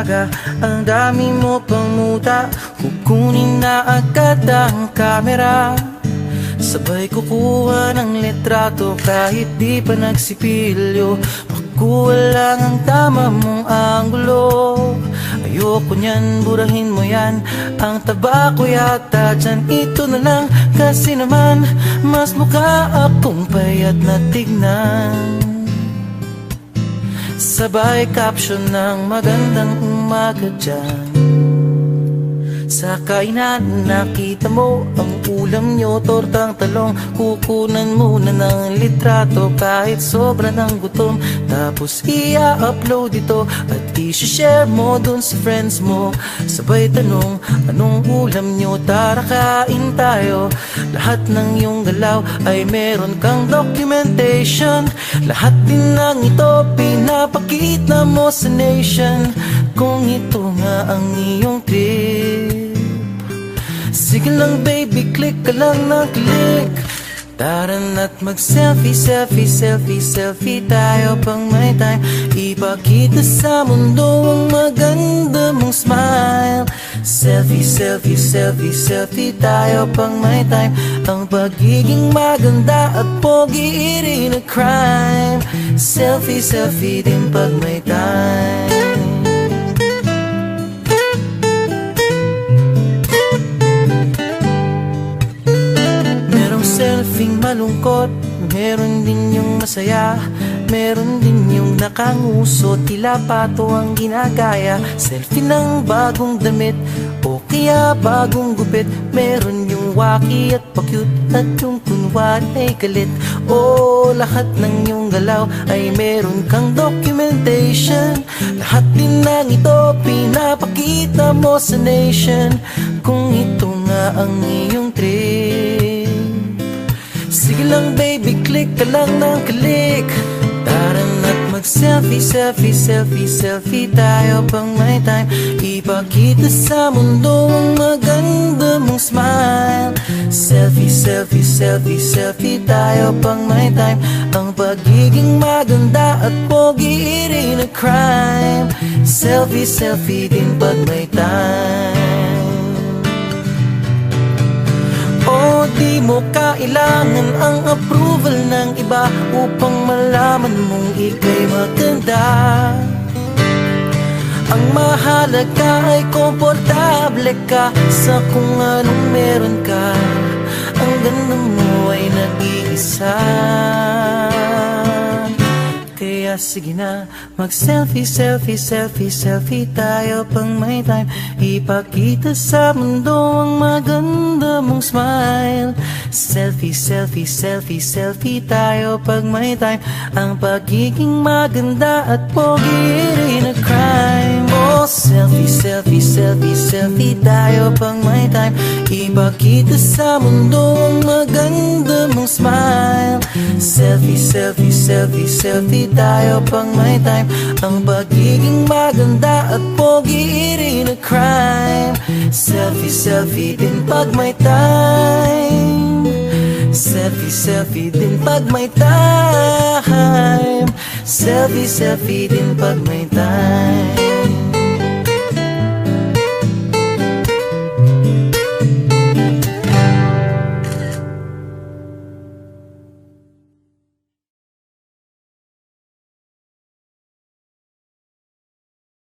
umaga, ang dami mo pang muta. Kukunin na agad ang kamera, sabay kukuha ng litrato kahit di pa nagsipilyo. Makuha lang ang tama mong anggulo. Ayoko niyan, burahin mo yan. Ang taba ko yata dyan, ito na lang. Kasi naman, mas mukha akong payat na tignan. Sabay caption ng magandang umaga dyan. Sa kainan nakita mo ang ulam nyo, tortang talong. Kukunan muna ng litrato kahit sobra ng gutom. Tapos i-upload ito at i-share mo dun sa friends mo. Sabay tanong, anong ulam nyo? Tara kain tayo. Lahat ng iyong galaw ay meron kang documentation. Lahat din ng ito pinapakita mo sa nation. Kung ito nga ang iyong trip, sige lang baby, click ka lang ng click. Tara na't mag-selfie, selfie, selfie, selfie tayo pang may time. Ipakita sa mundo ang maganda mong smile. Selfie, selfie, selfie, selfie tayo pang may time. Ang pagiging maganda at pogi rin na crime. Selfie, selfie din pag may time. Selfie malungkot, meron din yung masaya. Meron din yung nakanguso, tila pato ang ginagaya. Selfie ng bagong damit o kaya bagong gupit. Meron yung waki at pa-cute at yung kunwari ay galit. O lahat ng yung galaw ay meron kang documentation. Lahat din ng ito pinapakita mo sa nation. Kung ito nga ang iyong trip, sige lang baby, click ka lang ng click. Tara na't mag-selfie, selfie, selfie, selfie tayo pang may time. Ipakita sa mundo ang maganda mong smile. Selfie, selfie, selfie, selfie tayo pang may time. Ang pagiging maganda at pogi rin na crime. Selfie, selfie din pag may time. O di mo kailangan ang approval ng iba upang malaman mong ika'y maganda. Ang mahalaga ay komportable ka sa kung anong meron ka. Ang ganda mo ay nag-iisa. Kaya sige na, mag-selfie, selfie, selfie, selfie tayo pang may time. Ipakita sa mundo ang maganda mong smile. Selfie, selfie, selfie, selfie tayo pag may time. Ang pagiging maganda at pogi rin na crime. Oh, selfie, selfie, selfie, selfie tayo pang may time. Ipakita sa mundo ang maganda mong smile. Selfie, selfie, selfie, selfie tayo pang may time. Ang pagiging maganda at pogi rin na crime. Selfie, selfie din pag may time. Selfie, selfie din pag may time. Selfie, selfie din pag may time.